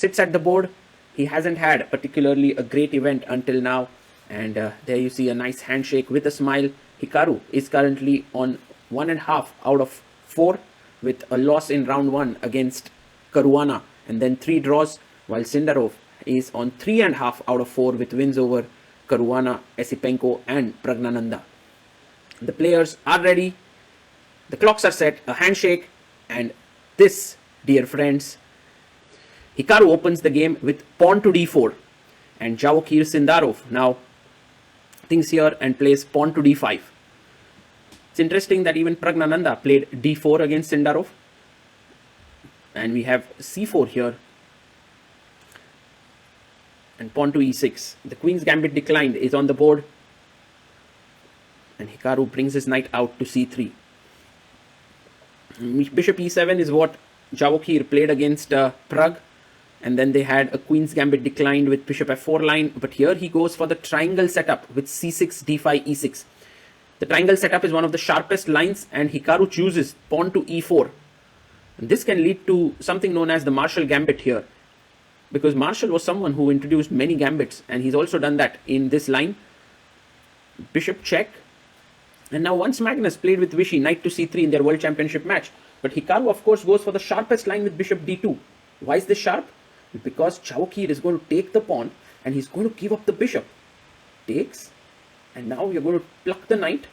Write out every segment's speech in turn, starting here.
sits at the board. He hasn't had particularly a great event until now. And there you see a nice handshake with a smile. Hikaru is currently on 1.5 out of 4 with a loss in round 1 against Caruana and then 3 draws, while Sindarov is on 3.5 out of 4 with wins over Caruana, Esipenko and Pragnananda. The players are ready, the clocks are set, a handshake, and this, dear friends, Hikaru opens the game with pawn to d4 and Javokhir Sindarov now thinks here and plays pawn to d5. It's interesting that even Pragnananda played d4 against Sindarov, and we have c4 here and pawn to e6. The queen's gambit declined is on the board, and Hikaru brings his knight out to c3. Bishop e7 is what Javokhir played against Prag, and then they had a queen's gambit declined with bishop f4 line, but here he goes for the triangle setup with c6, d5, e6. The triangle setup is one of the sharpest lines, and Hikaru chooses pawn to e4. And this can lead to something known as the Marshall gambit here, because Marshall was someone who introduced many gambits, and he's also done that in this line. Bishop check, and now once Magnus played with Vichy knight to c3 in their world championship match, but Hikaru of course goes for the sharpest line with bishop d2. Why is this sharp? Because Javokhir is going to take the pawn and he's going to give up the bishop. Takes, and now you're going to pluck the knight,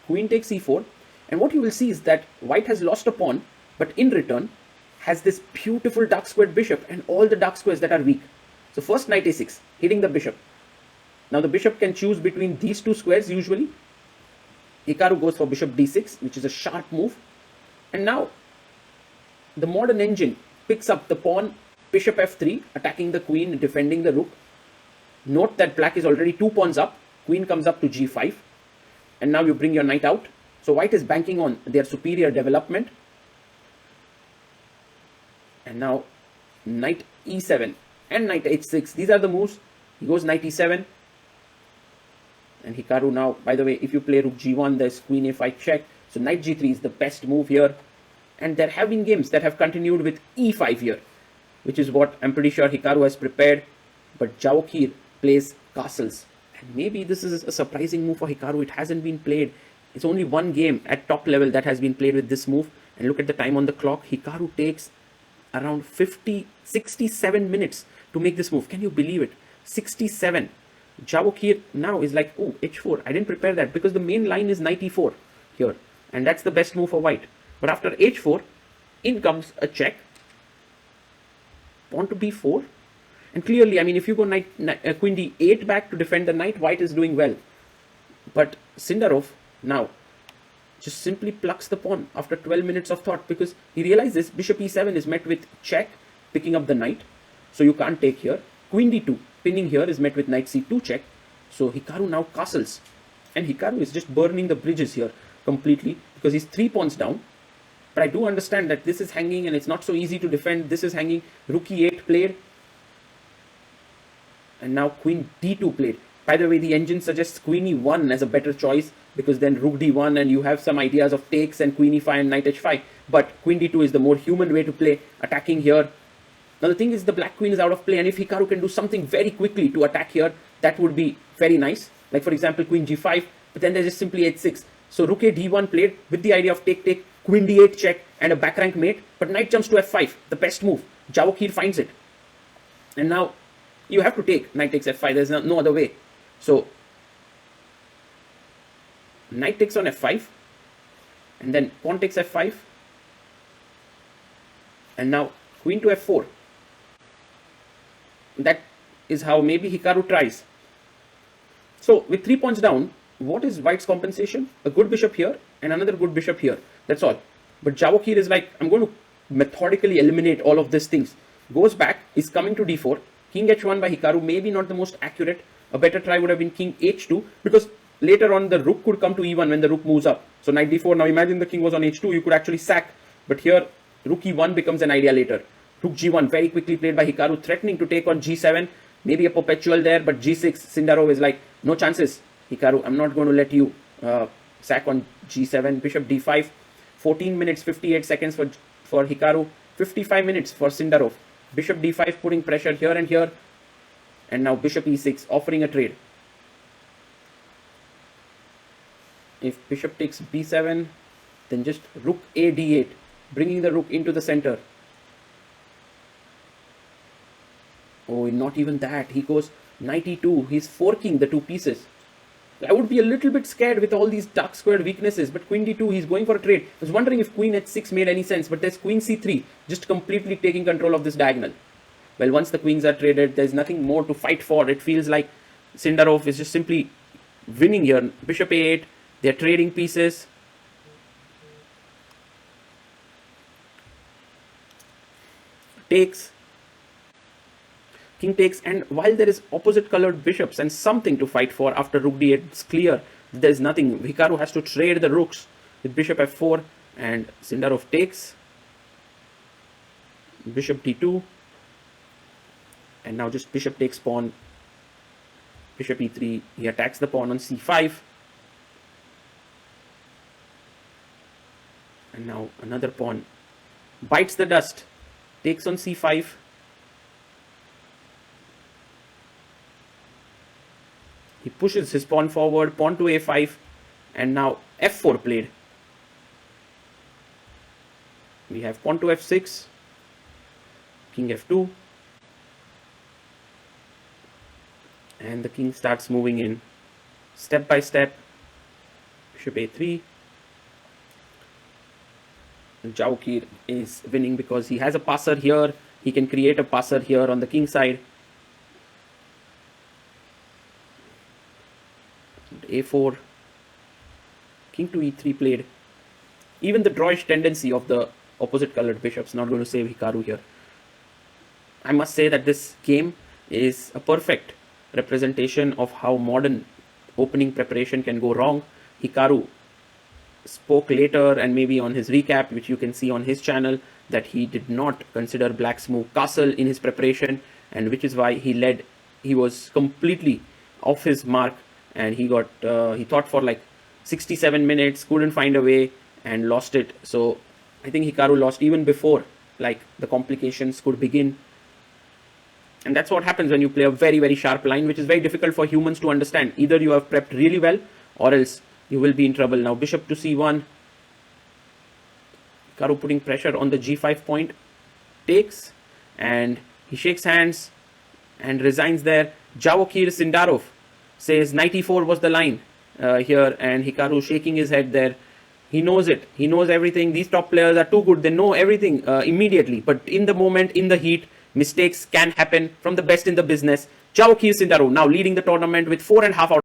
queen takes e4, and what you will see is that white has lost a pawn, but in return has this beautiful dark squared bishop and all the dark squares that are weak. So first knight a6, hitting the bishop. Now the bishop can choose between these two squares usually. Hikaru goes for bishop d6, which is a sharp move, and now the modern engine picks up the pawn, bishop f3, attacking the queen, defending the rook. Note that black is already 2 pawns up, queen comes up to g5, and now you bring your knight out. So white is banking on their superior development. And now knight e7 and knight h6, these are the moves. He goes knight e7, and Hikaru now, by the way, if you play rook g1, there's queen a5 check, so knight g3 is the best move here. And there have been games that have continued with e5 here, which is what I'm pretty sure Hikaru has prepared, but Javokhir plays castles, and maybe this is a surprising move for Hikaru. It hasn't been played. It's only one game at top level that has been played with this move, and look at the time on the clock. Hikaru takes around 67 minutes to make this move. Can you believe it? 67. Javokhir now is like, oh, h4, I didn't prepare that, because the main line is knight e4 here, and that's the best move for white. But after h4, in comes a check, pawn to b4, and clearly, I mean, if you go queen d8 back to defend the knight, white is doing well. But Sindarov now just simply plucks the pawn after 12 minutes of thought, because he realizes bishop e7 is met with check, picking up the knight, so you can't take here. Queen d2, pinning here, is met with knight c2 check, so Hikaru now castles, and Hikaru is just burning the bridges here completely, because he's 3 pawns down. But I do understand that this is hanging and it's not so easy to defend. This is hanging. Rook e8 played, and now queen d2 played. By the way, the engine suggests queen e1 as a better choice, because then rook d1 and you have some ideas of takes and queen e5 and knight h5. But queen d2 is the more human way to play, attacking here. Now the thing is, the black queen is out of play, and if Hikaru can do something very quickly to attack here, that would be very nice. Like for example, queen g5, but then there's just simply h6. So rook a d1 played with the idea of take, queen d8 check and a back rank mate, but knight jumps to f5, the best move. Javokhir finds it, and now you have to take knight takes f5. There's no other way. So knight takes on f5, and then pawn takes f5, and now queen to f4. That is how maybe Hikaru tries. So with 3 pawns down, what is white's compensation? A good bishop here and another good bishop here. That's all. But Javokhir is like, I'm going to methodically eliminate all of these things. Goes back, is coming to d4. King h1 by Hikaru, maybe not the most accurate. A better try would have been king h2, because later on the rook could come to e1 when the rook moves up. So knight d4, now imagine the king was on h2, you could actually sack. But here, rook e1 becomes an idea later. Rook g1 very quickly played by Hikaru, threatening to take on g7. Maybe a perpetual there, but g6, Sindarov is like, no chances. Hikaru, I'm not going to let you sack on g7. Bishop d5, 14 minutes 58 seconds for Hikaru, 55 minutes for Sindarov. Bishop d5 putting pressure here and here. And now bishop e6 offering a trade. If bishop takes b7, then just rook a d8, bringing the rook into the center. Oh, not even that. He goes knight e2. He's forking the two pieces. I would be a little bit scared with all these dark squared weaknesses, but queen d2, he's going for a trade. I was wondering if queen h6 made any sense, but there's queen c3, just completely taking control of this diagonal. Well, once the queens are traded, there's nothing more to fight for. It feels like Sindarov is just simply winning here. Bishop a8, they're trading pieces. Takes. King takes, and while there is opposite colored bishops and something to fight for after rook d8, it's clear there's nothing. Hikaru has to trade the rooks with bishop f4, and Sindarov takes. Bishop d2, and now just bishop takes pawn. Bishop e3, he attacks the pawn on c5. And now another pawn bites the dust, takes on c5. He pushes his pawn forward, pawn to a5, and now f4 played. We have pawn to f6, king f2, and the king starts moving in step by step. Bishop a3. Javokhir is winning because he has a passer here. He can create a passer here on the king side. a4, king to e3 played. Even the drawish tendency of the opposite colored bishops not going to save Hikaru here. I must say that this game is a perfect representation of how modern opening preparation can go wrong. Hikaru spoke later and maybe on his recap, which you can see on his channel, that he did not consider black's move castle in his preparation, and which is why he was completely off his mark, and he thought for like 67 minutes, couldn't find a way, and lost it. So I think Hikaru lost even before like the complications could begin. And that's what happens when you play a very, very sharp line, which is very difficult for humans to understand. Either you have prepped really well, or else you will be in trouble. Now bishop to c1. Hikaru putting pressure on the g5 point. Takes, and he shakes hands and resigns there. Javokhir Sindarov says knight e4 was the line here, and Hikaru shaking his head there. He knows it. He knows everything. These top players are too good. They know everything immediately. But in the moment, in the heat, mistakes can happen from the best in the business. Javokhir Sindarov now leading the tournament with 4.5 out